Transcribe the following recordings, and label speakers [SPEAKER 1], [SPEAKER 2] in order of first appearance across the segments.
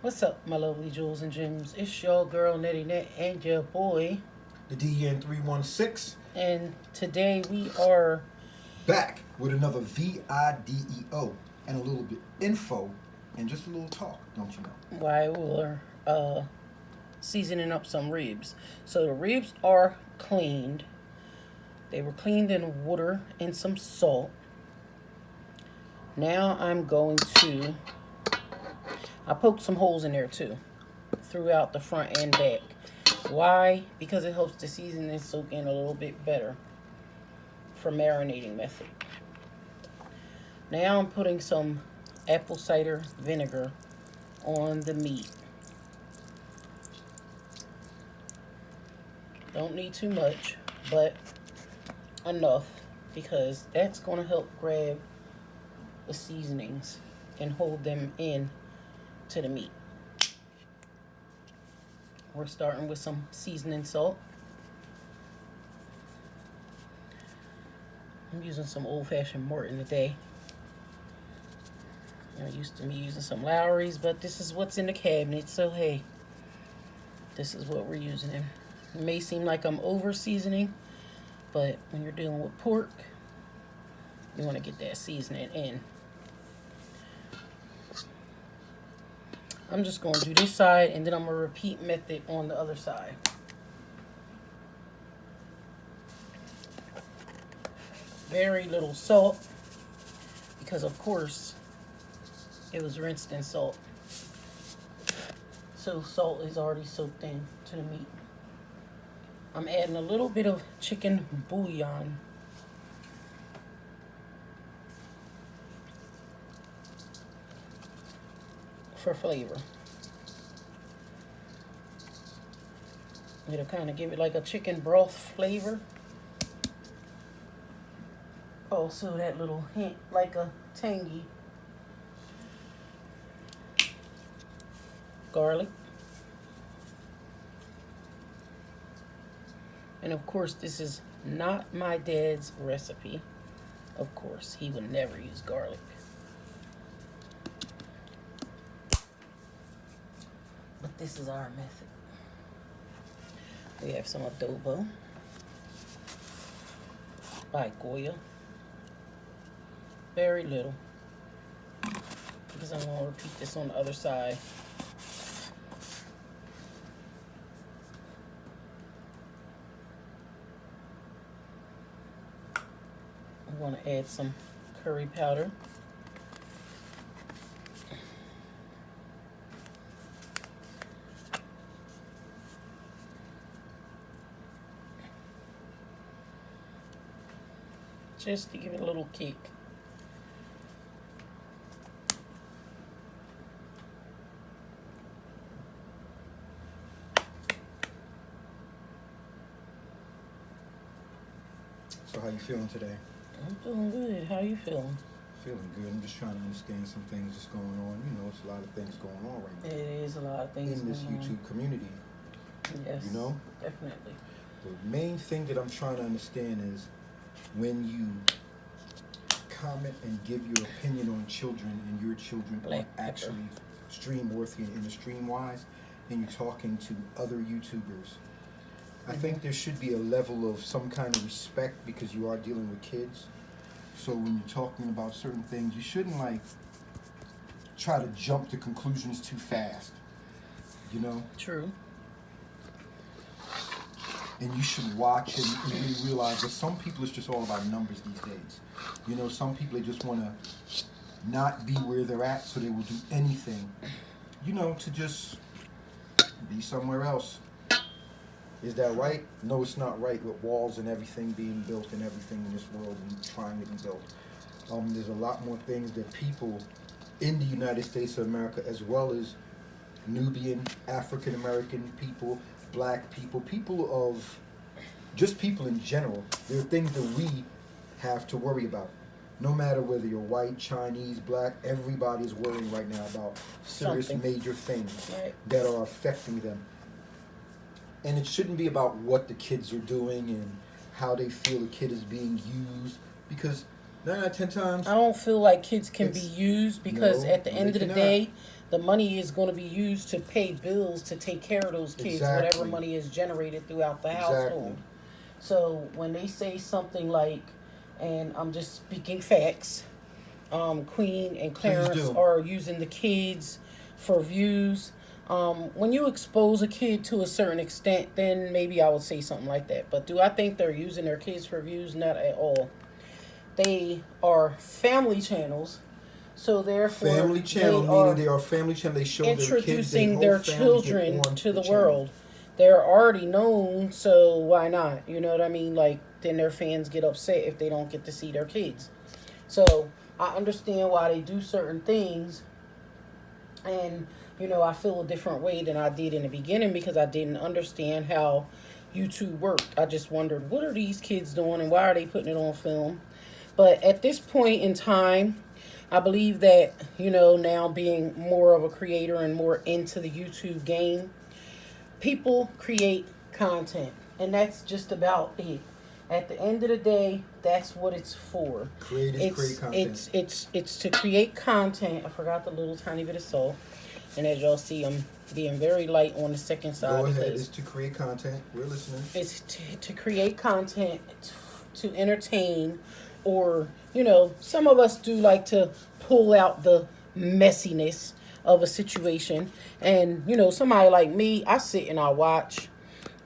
[SPEAKER 1] What's up, my lovely jewels and gems? It's your girl Nettie Net and your boy.
[SPEAKER 2] The DN316
[SPEAKER 1] And today we are
[SPEAKER 2] back with another VIDEO and a little bit info and just a little talk, don't you know?
[SPEAKER 1] why we're seasoning up some ribs. So the ribs are cleaned. They were cleaned in water and some salt. Now I poked some holes in there too, throughout the front and back. Why? Because it helps the seasoning soak in a little bit better for marinating method. Now I'm putting some apple cider vinegar on the meat. Don't need too much, but enough, because that's going to help grab the seasonings and hold them in to the meat. We're starting with some seasoning salt. I'm using some old-fashioned Morton today. I used to be using some Lowry's, but this is what's in the cabinet, so hey, this is what we're using. It may seem like I'm over-seasoning, but when you're dealing with pork, you want to get that seasoning in. I'm just going to do this side, and then I'm going to repeat method on the other side. Very little salt, because of course it was rinsed in salt. So salt is already soaked in to the meat. I'm adding a little bit of chicken bouillon. For flavor. It'll kind of give it like a chicken broth flavor. Also that little hint like a tangy garlic. And of course this is not my dad's recipe. Of course, he would never use garlic. But this is our method. We have some adobo by Goya. Very little, because I'm going to repeat this on the other side. I'm going to add some curry powder. Just to give it a little kick.
[SPEAKER 2] So how you feeling today?
[SPEAKER 1] I'm feeling good. How you feeling?
[SPEAKER 2] Feeling good. I'm just trying to understand some things that's going on. You know, it's a lot of things going on right now.
[SPEAKER 1] It is a lot of things
[SPEAKER 2] in this
[SPEAKER 1] going
[SPEAKER 2] YouTube
[SPEAKER 1] on.
[SPEAKER 2] community.
[SPEAKER 1] Yes.
[SPEAKER 2] You know?
[SPEAKER 1] Definitely.
[SPEAKER 2] The main thing that I'm trying to understand is when you comment and give your opinion on children and your children
[SPEAKER 1] Black
[SPEAKER 2] are actually stream worthy and in the stream wise, and you're talking to other YouTubers, I think there should be a level of some kind of respect because you are dealing with kids. So when you're talking about certain things, you shouldn't like try to jump to conclusions too fast. You know?
[SPEAKER 1] True.
[SPEAKER 2] And you should watch and really realize that some people it's just all about numbers these days. You know, some people they just want to not be where they're at, so they will do anything, you know, to just be somewhere else. Is that right? No, it's not right with walls and everything being built and everything in this world and trying to be built. There's a lot more things that people in the United States of America, as well as Nubian, African American people, black people, people of just people in general, there are things that we have to worry about. No matter whether you're white, Chinese, black, everybody's worrying right now about serious major things that are affecting them. And it shouldn't be about what the kids are doing and how they feel the kid is being used, because 9 out of 10 times
[SPEAKER 1] I don't feel like kids can be used, because at the end of the day, the money is going to be used to pay bills to take care of those kids,
[SPEAKER 2] Exactly.
[SPEAKER 1] whatever money is generated throughout the
[SPEAKER 2] Exactly.
[SPEAKER 1] household. So when they say something like, and I'm just speaking facts, Queen and Clarence are using the kids for views. When you expose a kid to a certain extent, then maybe I would say something like that. But do I think they're using their kids for views? Not at all. They are family channels, so therefore
[SPEAKER 2] family channel meaning they are family channel. They show
[SPEAKER 1] introducing
[SPEAKER 2] their
[SPEAKER 1] their children to the
[SPEAKER 2] channel.
[SPEAKER 1] world. They're already known, so why not? You know what I mean? Like, then their fans get upset if they don't get to see their kids. So I understand why they do certain things, and you know, I feel a different way than I did in the beginning because I didn't understand how YouTube worked. I just wondered, what are these kids doing and why are they putting it on film? But at this point in time, I believe that, you know, now being more of a creator and more into the YouTube game, people create content, and that's just about it. At the end of the day, that's what it's for.
[SPEAKER 2] Create content.
[SPEAKER 1] It's to create content. I forgot the little tiny bit of salt, and as y'all see, I'm being very light on the second side.
[SPEAKER 2] Go ahead. It's to create content. We're listening.
[SPEAKER 1] It's to create content, to entertain, or, you know, some of us do like to pull out the messiness of a situation. And, you know, somebody like me, I sit and I watch,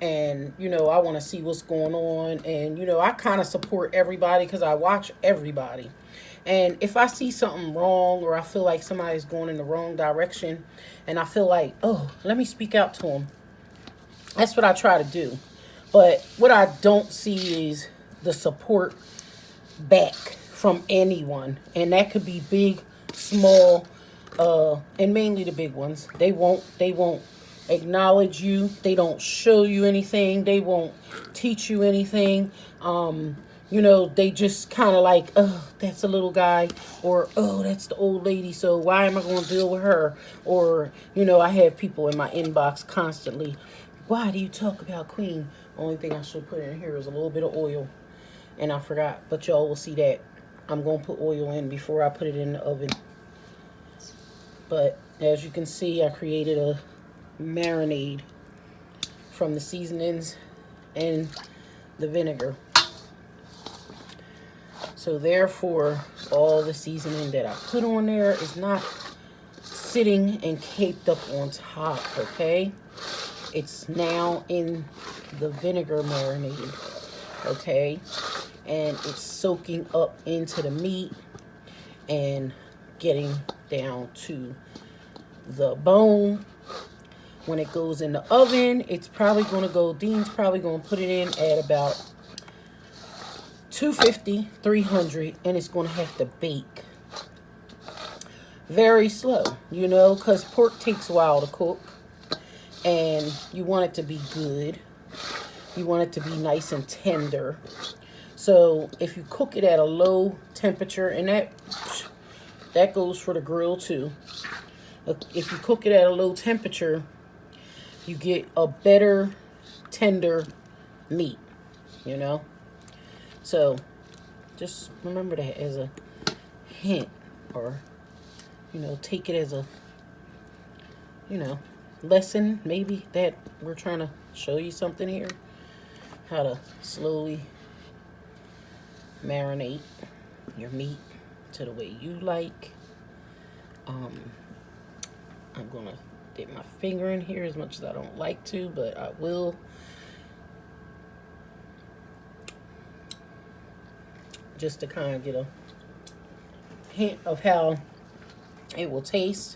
[SPEAKER 1] and, you know, I want to see what's going on. And, you know, I kind of support everybody because I watch everybody. And if I see something wrong, or I feel like somebody's going in the wrong direction, and I feel like, oh, let me speak out to them, that's what I try to do. But what I don't see is the support back from anyone. And that could be big, small, and mainly the big ones. They won't acknowledge you. They don't show you anything. They won't teach you anything. You know, they just kind of like, oh, that's a little guy, or, oh, that's the old lady, so why am I going to deal with her? Or, you know, I have people in my inbox constantly, why do you talk about Queen? Only thing I should put in here is a little bit of oil, and I forgot, but y'all will see that. I'm going to put oil in before I put it in the oven. But as you can see, I created a marinade from the seasonings and the vinegar. So therefore, all the seasoning that I put on there is not sitting and caked up on top, okay? It's now in the vinegar marinade, okay? And it's soaking up into the meat and getting down to the bone. When it goes in the oven, it's probably going to go, Dean's probably going to put it in at about 250, 300, and it's going to have to bake very slow, you know, because pork takes a while to cook, and you want it to be good. You want it to be nice and tender. So if you cook it at a low temperature, and that goes for the grill too. If you cook it at a low temperature, you get a better, tender meat, you know. So just remember that as a hint, or, you know, take it as a, you know, lesson maybe that we're trying to show you something here, how to slowly marinate your meat to the way you like. I'm gonna dip my finger in here as much as I don't like to, but I will. Just to kind of get a hint of how it will taste.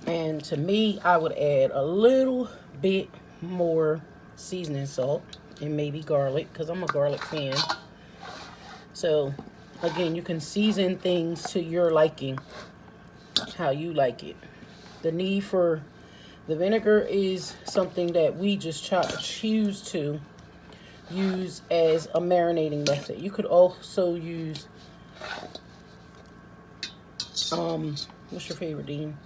[SPEAKER 1] And to me, I would add a little bit more seasoning salt and maybe garlic, because I'm a garlic fan. So again, you can season things to your liking, how you like it. The need for the vinegar is something that we just choose to use as a marinating method. You could also use, what's your favorite, Dean?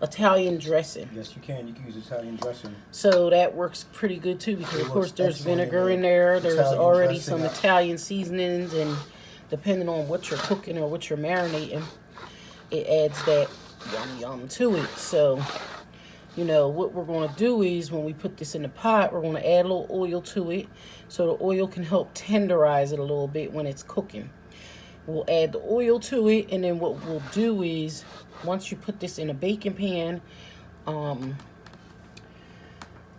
[SPEAKER 1] Italian dressing.
[SPEAKER 2] Yes, you can. You can use Italian dressing.
[SPEAKER 1] So that works pretty good too, because of course there's vinegar in there. There's already some Italian seasonings, and depending on what you're cooking or what you're marinating, it adds that yum yum to it. So, you know, what we're going to do is when we put this in the pot, we're going to add a little oil to it so the oil can help tenderize it a little bit when it's cooking. We'll add the oil to it, and then what we'll do is once you put this in a baking pan,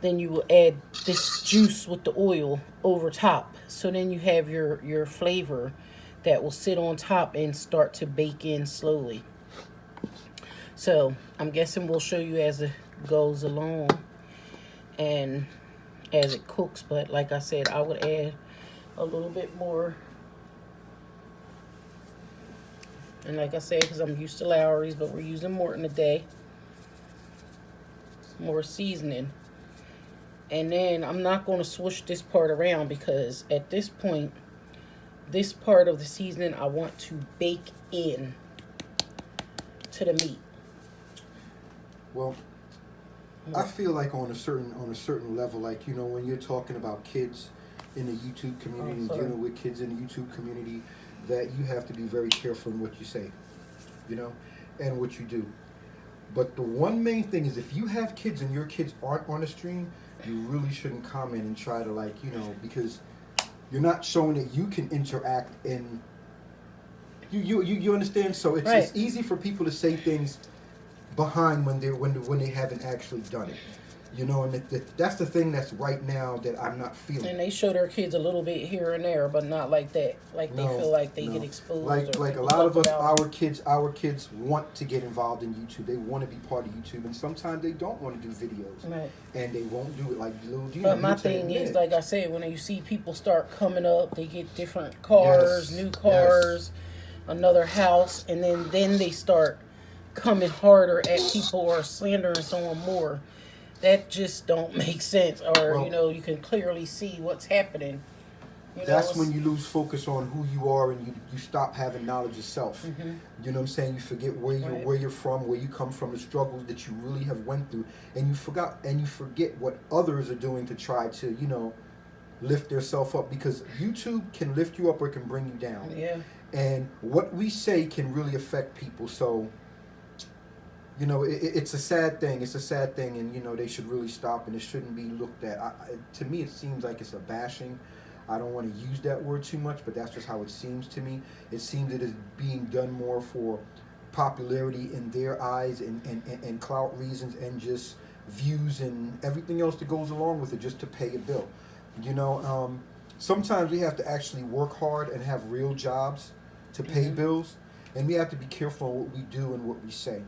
[SPEAKER 1] then you will add this juice with the oil over top. So then you have your flavor that will sit on top and start to bake in slowly. So I'm guessing we'll show you as it goes along and as it cooks. But like I said, I would add a little bit more. And like I said, because I'm used to Lowry's, but we're using Morton today. More seasoning. And then I'm not going to swoosh this part around because at this point, this part of the seasoning I want to bake in to the meat.
[SPEAKER 2] Well, I feel like on a certain level, like, you know, when you're talking about kids in the YouTube community and dealing with kids in the YouTube community, that you have to be very careful in what you say, you know, and what you do. But the one main thing is if you have kids and your kids aren't on the stream, you really shouldn't comment and try to, like, you know, because you're not showing that you can interact and you understand. So it's easy for people to say things behind when they haven't actually done it, you know, and that's the thing that's right now that I'm not feeling.
[SPEAKER 1] And they show their kids a little bit here and there, but not like that. Like they feel like they get exposed.
[SPEAKER 2] Like a lot of us, our kids want to get involved in YouTube. They want to be part of YouTube, and sometimes they don't want to do videos, and they won't do it like little.
[SPEAKER 1] But my thing is, like I said, when you see people start coming up, they get different cars, new cars, another house, and then they start coming harder at people or slandering someone more. That just don't make sense. Or, well, you know, you can clearly see what's happening. You
[SPEAKER 2] that's when you lose focus on who you are and you stop having knowledge of self. Mm-hmm. You know what I'm saying? You forget where you're from, where you come from, the struggles that you really have went through, and you forget what others are doing to try to, you know, lift themselves up, because YouTube can lift you up or it can bring you down.
[SPEAKER 1] Yeah.
[SPEAKER 2] And what we say can really affect people. So, you know, it's a sad thing. It's a sad thing, and, you know, they should really stop, and it shouldn't be looked at. To me, it seems like it's a bashing. I don't want to use that word too much, but that's just how it seems to me. It seems it is being done more for popularity in their eyes and clout reasons and just views and everything else that goes along with it, just to pay a bill. You know, sometimes we have to actually work hard and have real jobs to pay bills, and we have to be careful on what we do and what we say.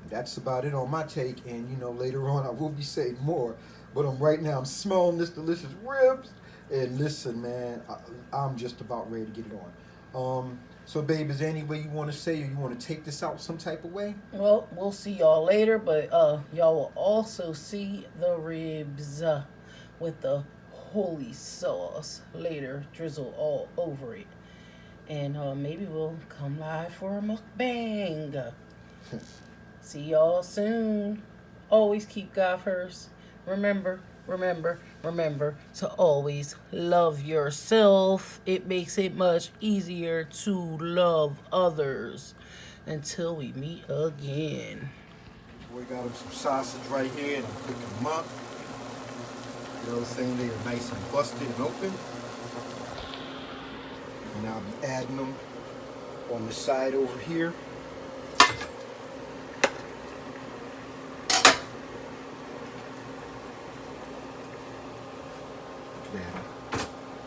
[SPEAKER 2] That's about it on my take, and, you know, later on I will be saying more, but right now I'm smelling this delicious ribs, and listen, man, I'm just about ready to get it on. So babe, is there any way you want to say, or you want to take this out some type of way?
[SPEAKER 1] Well, we'll see y'all later, but y'all will also see the ribs with the holy sauce later, drizzle all over it. And maybe we'll come live for a mukbang. See y'all soon. Always keep God first. Remember to always love yourself. It makes it much easier to love others. Until we meet again.
[SPEAKER 2] We got some sausage right here, and I'm cooking them up. You know what I'm saying? They are nice and busted and open. And I'll be adding them on the side over here. Man,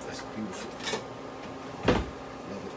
[SPEAKER 2] that's beautiful. Love it.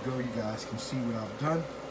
[SPEAKER 2] go. You guys can see what I've done.